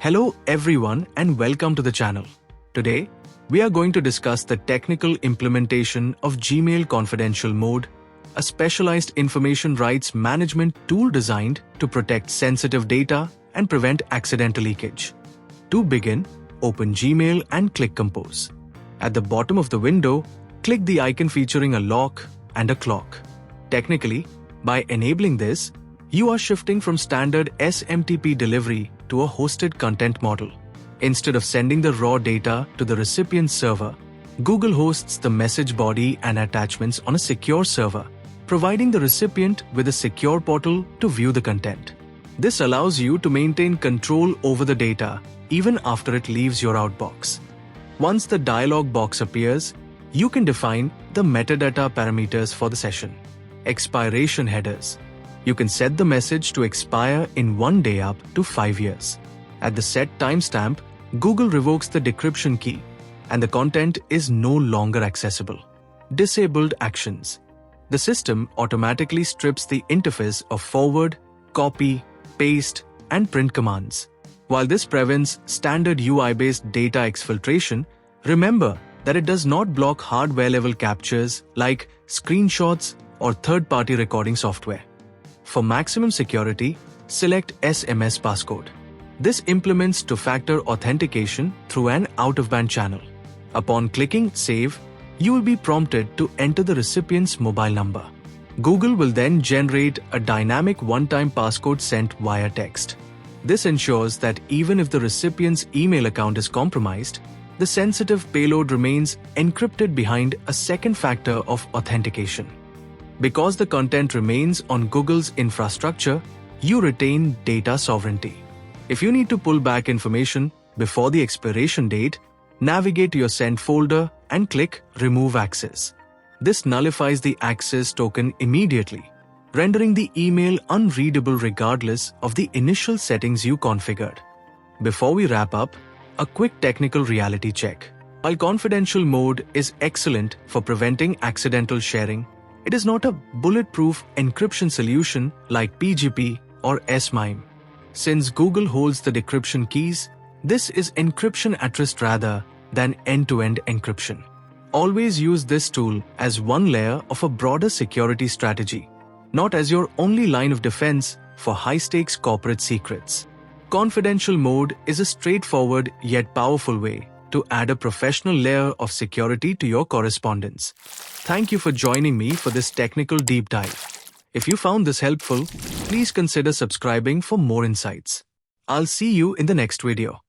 Hello everyone and welcome to the channel. Today, we are going to discuss the technical implementation of Gmail Confidential Mode, a specialized information rights management tool designed to protect sensitive data and prevent accidental leakage. To begin, open Gmail and click Compose. At the bottom of the window, click the icon featuring a lock and a clock. Technically, by enabling this, you are shifting from standard SMTP delivery to a hosted content model. Instead of sending the raw data to the recipient's server, Google hosts the message body and attachments on a secure server, providing the recipient with a secure portal to view the content. This allows you to maintain control over the data even after it leaves your outbox. Once the dialog box appears, you can define the metadata parameters for the session. Expiration headers. You can set the message to expire in 1 day up to 5 years. At the set timestamp, Google revokes the decryption key and the content is no longer accessible. Disabled actions. The system automatically strips the interface of forward, copy, paste, and print commands. While this prevents standard UI-based data exfiltration, remember that it does not block hardware-level captures like screenshots or third-party recording software. For maximum security, select SMS passcode. This implements two-factor authentication through an out-of-band channel. Upon clicking Save, you will be prompted to enter the recipient's mobile number. Google will then generate a dynamic one-time passcode sent via text. This ensures that even if the recipient's email account is compromised, the sensitive payload remains encrypted behind a second factor of authentication. Because the content remains on Google's infrastructure, you retain data sovereignty. If you need to pull back information before the expiration date, navigate to your Sent folder and click Remove Access. This nullifies the access token immediately, rendering the email unreadable regardless of the initial settings you configured. Before we wrap up, a quick technical reality check. While confidential mode is excellent for preventing accidental sharing, it is not a bulletproof encryption solution like PGP or S/MIME. Since Google holds the decryption keys, this is encryption at risk rather than end-to-end encryption. Always use this tool as one layer of a broader security strategy, not as your only line of defense for high-stakes corporate secrets. Confidential mode is a straightforward yet powerful way to add a professional layer of security to your correspondence. Thank you for joining me for this technical deep dive. If you found this helpful, please consider subscribing for more insights. I'll see you in the next video.